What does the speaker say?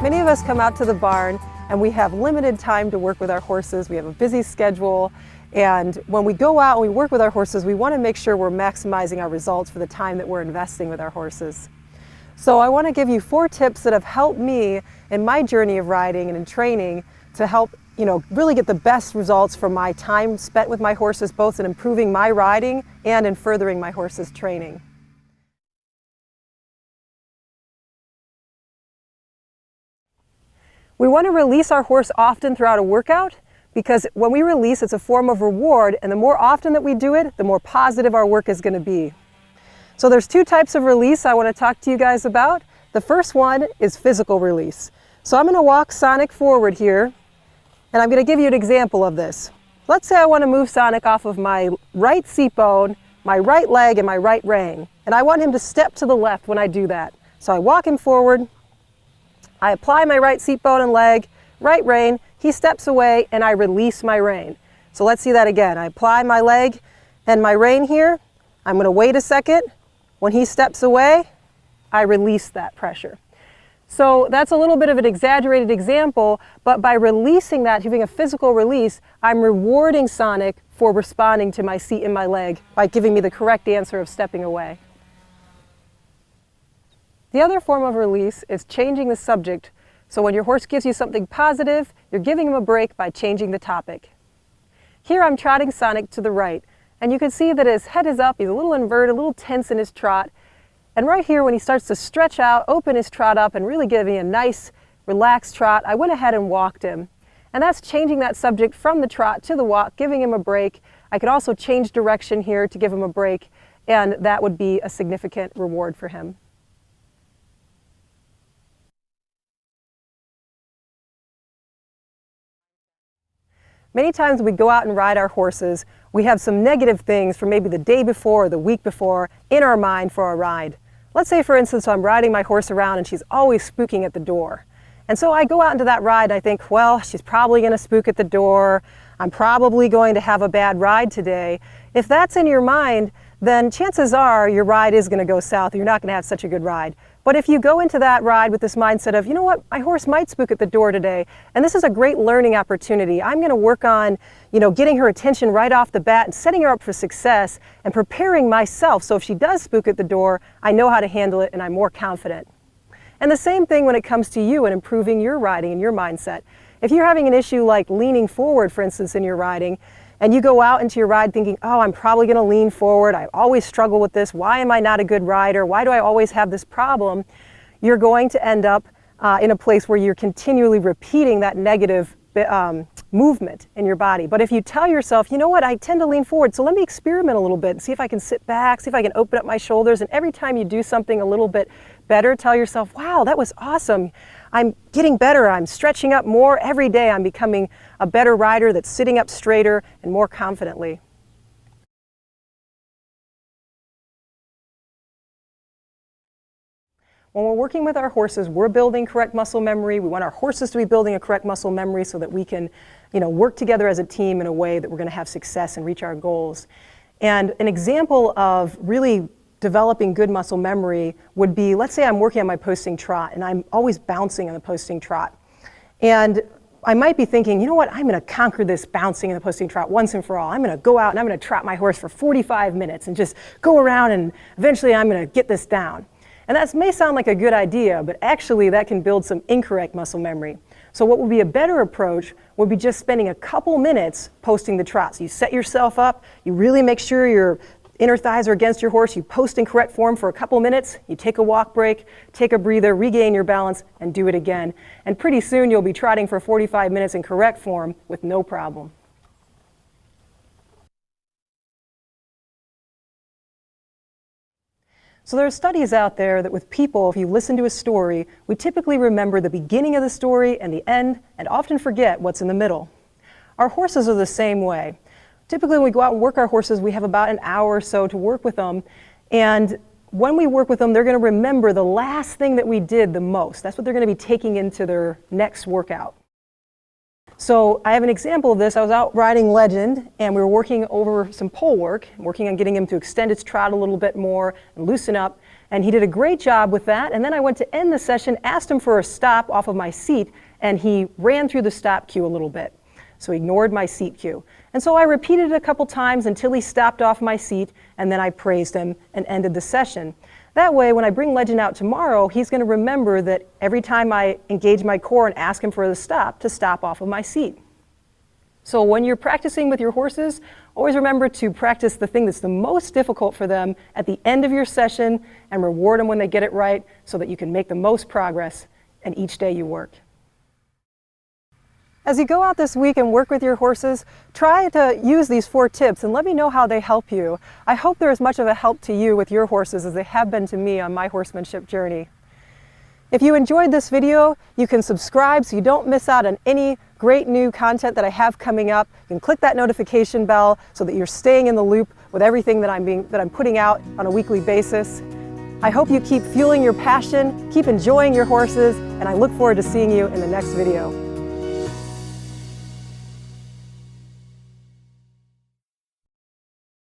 Many of us come out to the barn and we have limited time to work with our horses. We have a busy schedule, and when we go out and we work with our horses, we want to make sure we're maximizing our results for the time that we're investing with our horses. So I want to give you 4 tips that have helped me in my journey of riding and in training to help really get the best results from my time spent with my horses, both in improving my riding and in furthering my horses' training. We want to release our horse often throughout a workout, because when we release, it's a form of reward, and the more often that we do it, the more positive our work is going to be. So there's 2 types of release I want to talk to you guys about. The first one is physical release. So I'm going to walk Sonic forward here, and I'm going to give you an example of this. Let's say I want to move Sonic off of my right seat bone, my right leg, and my right rein, and I want him to step to the left when I do that. So I walk him forward, I apply my right seat bone and leg, right rein, he steps away, and I release my rein. So let's see that again. I apply my leg and my rein here. I'm going to wait a second. When he steps away, I release that pressure. So that's a little bit of an exaggerated example, but by releasing that, giving a physical release, I'm rewarding Sonic for responding to my seat and my leg by giving me the correct answer of stepping away. The other form of release is changing the subject. So when your horse gives you something positive, you're giving him a break by changing the topic. Here I'm trotting Sonic to the right, and you can see that his head is up, he's a little inverted, a little tense in his trot. And right here when he starts to stretch out, open his trot up, and really give me a nice, relaxed trot, I went ahead and walked him. And that's changing that subject from the trot to the walk, giving him a break. I could also change direction here to give him a break, and that would be a significant reward for him. Many times we go out and ride our horses, we have some negative things from maybe the day before or the week before in our mind for our ride. Let's say, for instance, I'm riding my horse around and she's always spooking at the door. And so I go out into that ride and I think, well, she's probably going to spook at the door. I'm probably going to have a bad ride today. If that's in your mind, then chances are your ride is going to go south. You're not going to have such a good ride. But if you go into that ride with this mindset of, you know what, my horse might spook at the door today, and this is a great learning opportunity. I'm going to work on, getting her attention right off the bat and setting her up for success and preparing myself so if she does spook at the door, I know how to handle it and I'm more confident. And the same thing when it comes to you and improving your riding and your mindset. If you're having an issue like leaning forward, for instance, in your riding, and you go out into your ride thinking, oh, I'm probably going to lean forward. I always struggle with this. Why am I not a good rider? Why do I always have this problem? You're going to end up in a place where you're continually repeating that negative movement in your body. But if you tell yourself, you know what, I tend to lean forward, so let me experiment a little bit and see if I can sit back, see if I can open up my shoulders. And every time you do something a little bit better, tell yourself, wow, that was awesome. I'm getting better. I'm stretching up more every day. I'm becoming a better rider that's sitting up straighter and more confidently. When we're working with our horses, we're building correct muscle memory. We want our horses to be building a correct muscle memory so that we can, work together as a team in a way that we're going to have success and reach our goals. And an example of really developing good muscle memory would be, let's say I'm working on my posting trot and I'm always bouncing on the posting trot. And I might be thinking, you know what, I'm going to conquer this bouncing in the posting trot once and for all. I'm going to go out and I'm going to trot my horse for 45 minutes and just go around, and eventually I'm going to get this down. And that may sound like a good idea, but actually that can build some incorrect muscle memory. So what would be a better approach would be just spending a couple minutes posting the trot. So you set yourself up, you really make sure your inner thighs are against your horse, you post in correct form for a couple minutes, you take a walk break, take a breather, regain your balance, and do it again. And pretty soon you'll be trotting for 45 minutes in correct form with no problem. So there are studies out there that with people, if you listen to a story, we typically remember the beginning of the story and the end, and often forget what's in the middle. Our horses are the same way. Typically when we go out and work our horses, we have about an hour or so to work with them. And when we work with them, they're going to remember the last thing that we did the most. That's what they're going to be taking into their next workout. So I have an example of this. I was out riding Legend and we were working over some pole work, working on getting him to extend its trot a little bit more and loosen up. And he did a great job with that. And then I went to end the session, asked him for a stop off of my seat, and he ran through the stop cue a little bit. So he ignored my seat cue. And so I repeated it a couple times until he stopped off my seat, and then I praised him and ended the session. That way, when I bring Legend out tomorrow, he's going to remember that every time I engage my core and ask him for the stop, to stop off of my seat. So when you're practicing with your horses, always remember to practice the thing that's the most difficult for them at the end of your session and reward them when they get it right so that you can make the most progress in each day you work. As you go out this week and work with your horses, try to use these 4 tips and let me know how they help you. I hope they're as much of a help to you with your horses as they have been to me on my horsemanship journey. If you enjoyed this video, you can subscribe so you don't miss out on any great new content that I have coming up. You can click that notification bell so that you're staying in the loop with everything that I'm putting out on a weekly basis. I hope you keep fueling your passion, keep enjoying your horses, and I look forward to seeing you in the next video.